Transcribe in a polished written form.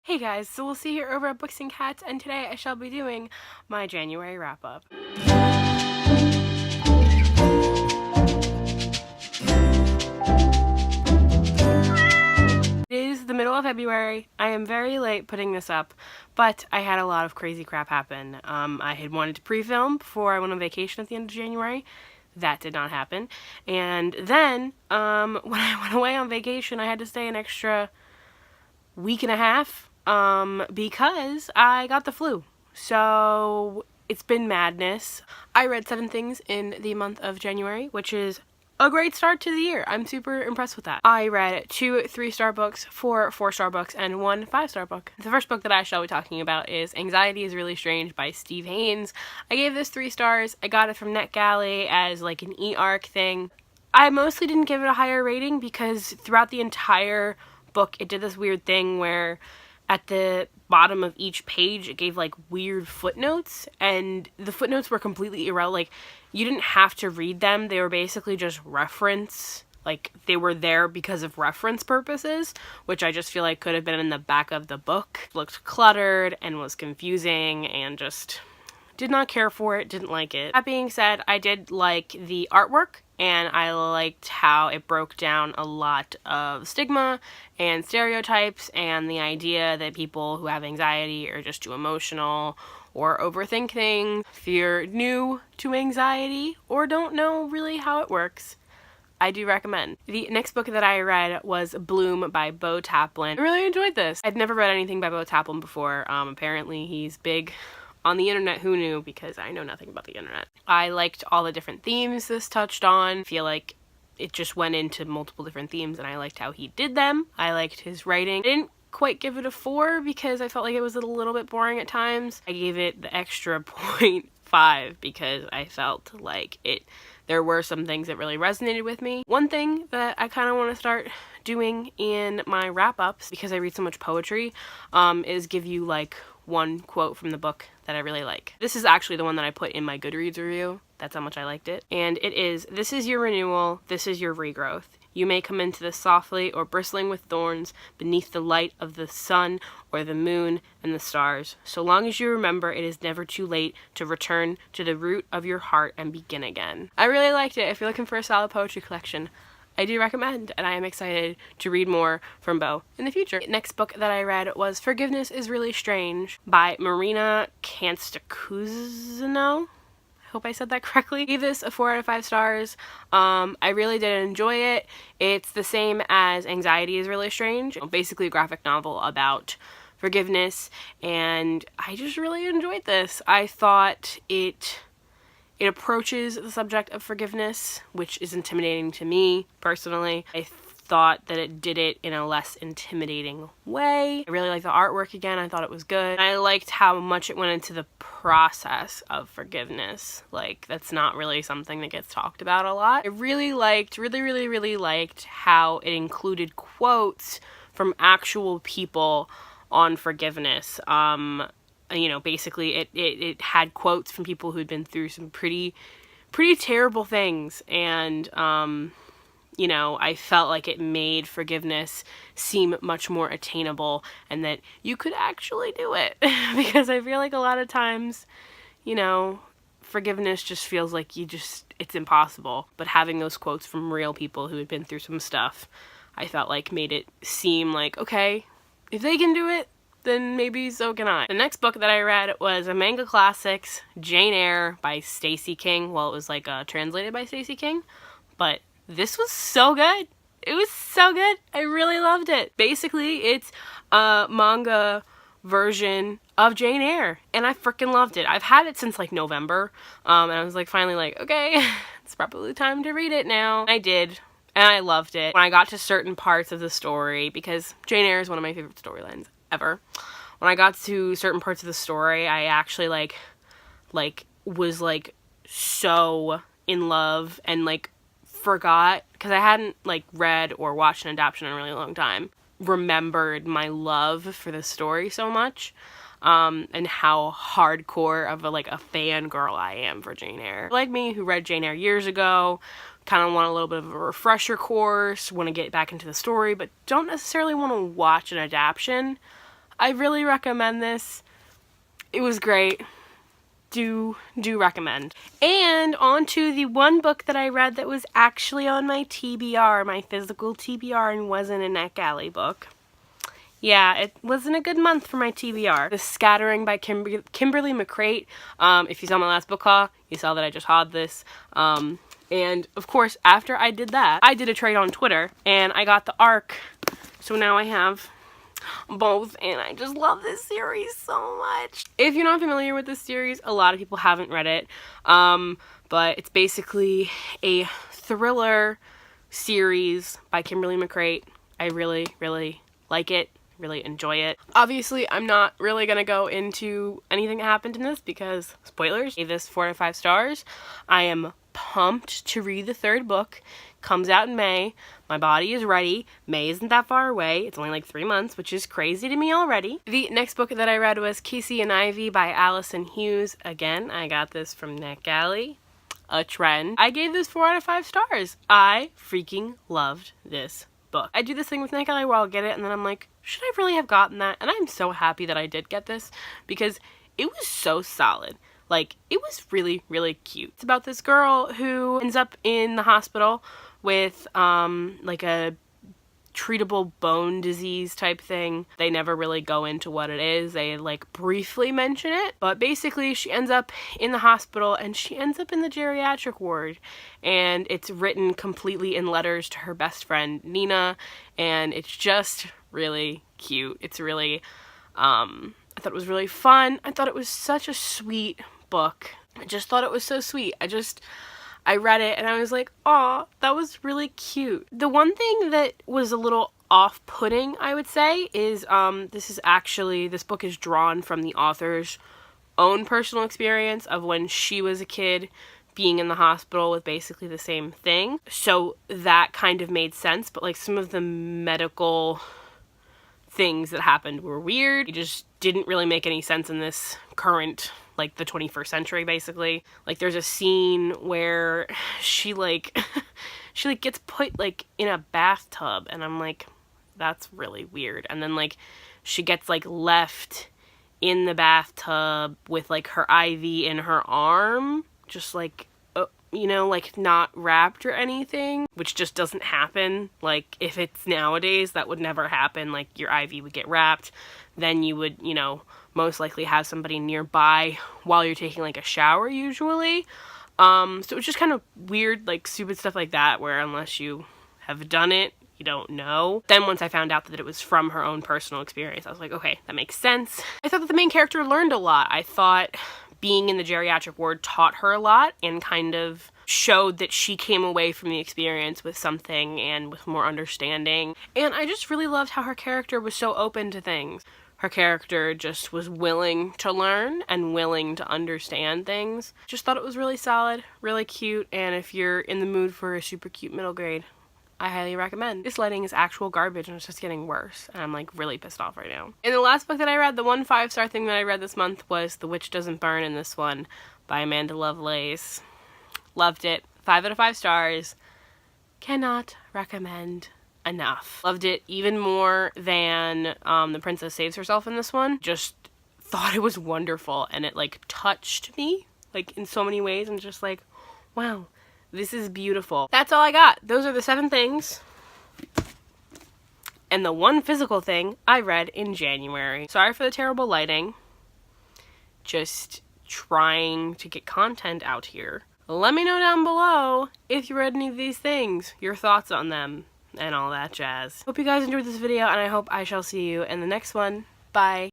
Hey guys, so we'll see you over at Books and Cats, and today I shall be doing my January wrap-up. It is the middle of February. I am very late putting this up, but I had a lot of crazy crap happen. I had wanted to pre-film before I went on vacation at the end of January. That did not happen. And then, when I went away on vacation, I had to stay an extra week and a half because I got the flu. So it's been madness. I read 7 things in the month of January, which is a great start to the year. I'm super impressed with that. I read 2 3-star books, 4 4-star books, and 1 5-star book. The first book that I shall be talking about is Anxiety is Really Strange by Steve Haynes. I gave this 3 stars. I got it from NetGalley as like an e-arc thing. I mostly didn't give it a higher rating because throughout the entire book it did this weird thing where at the bottom of each page it gave like weird footnotes, and the footnotes were completely irrelevant. Like, you didn't have to read them. They were basically just reference. Like, they were there because of reference purposes, which I just feel like could have been in the back of the book. It looked cluttered and was confusing and just did not care for it, didn't like it. That being said, I did like the artwork, and I liked how it broke down a lot of stigma and stereotypes and the idea that people who have anxiety are just too emotional or overthink things. If you're new to anxiety or don't know really how it works, I do recommend. The next book that I read was Bloom by Bo Taplin. I really enjoyed this. I'd never read anything by Bo Taplin before. Apparently he's big on the internet. Who knew? Because I know nothing about the internet. I liked all the different themes this touched on. I feel like it just went into multiple different themes, and I liked how he did them. I liked his writing. I didn't quite give it a 4 because I felt like it was a little bit boring at times. I gave it the extra 0.5 because I felt like there were some things that really resonated with me. One thing that I kind of want to start doing in my wrap-ups, because I read so much poetry, is give you like one quote from the book that I really like. This is actually the one that I put in my Goodreads review. That's how much I liked it. And it is, "This is your renewal, this is your regrowth. You may come into this softly or bristling with thorns beneath the light of the sun or the moon and the stars. So long as you remember, it is never too late to return to the root of your heart and begin again." I really liked it. If you're looking for a solid poetry collection, I do recommend, and I am excited to read more from Bo in the future. The next book that I read was Forgiveness is Really Strange by Marina Cantacuzino. I hope I said that correctly. I gave this a 4 out of 5 stars. I really did enjoy it. It's the same as Anxiety is Really Strange. Basically a graphic novel about forgiveness, and I just really enjoyed this. I thought it approaches the subject of forgiveness, which is intimidating to me personally. I thought that it did it in a less intimidating way. I really liked the artwork again. I thought it was good. I liked how much it went into the process of forgiveness. Like, that's not really something that gets talked about a lot. I really liked how it included quotes from actual people on forgiveness. You know, basically it had quotes from people who'd been through some pretty terrible things, and you know, I felt like it made forgiveness seem much more attainable and that you could actually do it. Because I feel like a lot of times, you know, forgiveness just feels like it's impossible. But having those quotes from real people who had been through some stuff, I felt like made it seem like, okay, if they can do it, then maybe so can I. The next book that I read was a manga classics, Jane Eyre by Stacey King. Well, it was like translated by Stacey King, but this was so good. It was so good. I really loved it. Basically, it's a manga version of Jane Eyre, and I freaking loved it. I've had it since like November, and I was like finally like, okay, it's probably time to read it now. I did, and I loved it. When I got to certain parts of the story, because Jane Eyre is one of my favorite storylines ever. When I got to certain parts of the story, I actually was like so in love and like forgot, because I hadn't like read or watched an adaptation in a really long time, remembered my love for the story so much, and how hardcore of a fangirl I am for Jane Eyre. Like me, who read Jane Eyre years ago, kind of want a little bit of a refresher course, want to get back into the story, but don't necessarily want to watch an adaptation. I really recommend this. It was great. Do recommend. And on to the one book that I read that was actually on my TBR, my physical TBR, and wasn't a NetGalley book. Yeah, it wasn't a good month for my TBR. The Scattering by Kimberly McCreight. If you saw my last book haul, you saw that I just hauled this. And of course, after I did that, I did a trade on Twitter, and I got the ARC. So now I have both, and I just love this series so much. If you're not familiar with this series, a lot of people haven't read it, but it's basically a thriller series by Kimberly McCreight. I really, really like it, really enjoy it. Obviously, I'm not really gonna go into anything that happened in this because, spoilers, I gave this 4 out of 5 stars. I am pumped to read the third book. Comes out in May. My body is ready. May isn't that far away. It's only like 3 months, which is crazy to me already. The next book that I read was Casey and Ivy by Allison Hughes. Again, I got this from NetGalley. A trend. I gave this 4 out of 5 stars. I freaking loved this book. I do this thing with NetGalley where I'll get it and then I'm like, should I really have gotten that? And I'm so happy that I did get this because it was so solid. Like, it was really, really cute. It's about this girl who ends up in the hospital with, like a treatable bone disease type thing. They never really go into what it is. They, like, briefly mention it. But basically, she ends up in the hospital, and she ends up in the geriatric ward. And it's written completely in letters to her best friend, Nina. And it's just really cute. It's really, I thought it was really fun. I thought it was such a sweet book. I just thought it was so sweet. I read it and I was like, aw, that was really cute. The one thing that was a little off-putting, I would say, is this book is drawn from the author's own personal experience of when she was a kid being in the hospital with basically the same thing. So that kind of made sense, but like some of the medical things that happened were weird. It just didn't really make any sense in this current, like the 21st century, basically. Like there's a scene where she gets put like in a bathtub and I'm like, that's really weird. And then like she gets like left in the bathtub with like her IV in her arm, just like, you know, like not wrapped or anything, which just doesn't happen. Like if it's nowadays, that would never happen. Like your IV would get wrapped, then you would, you know, most likely have somebody nearby while you're taking like a shower usually. So it was just kind of weird, like stupid stuff like that, where unless you have done it, you don't know. Then once I found out that it was from her own personal experience, I was like, okay, that makes sense. I thought that the main character learned a lot. I thought being in the geriatric ward taught her a lot and kind of showed that she came away from the experience with something and with more understanding. And I just really loved how her character was so open to things. Her character just was willing to learn and willing to understand things. Just thought it was really solid, really cute, and if you're in the mood for a super cute middle grade, I highly recommend. This lighting is actual garbage and it's just getting worse, and I'm like really pissed off right now. And the last book that I read, the one 5-star thing that I read this month was The Witch Doesn't Burn in This One by Amanda Lovelace. Loved it. 5 out of 5 stars. Cannot recommend enough. Loved it even more than The Princess Saves Herself in this one. Just thought it was wonderful, and it like touched me like in so many ways. I'm just like, wow, this is beautiful. That's all I got. Those are the 7 things and the one physical thing I read in January. Sorry for the terrible lighting. Just trying to get content out here. Let me know down below if you read any of these things, your thoughts on them, and all that jazz. Hope you guys enjoyed this video, and I hope I shall see you in the next one. Bye.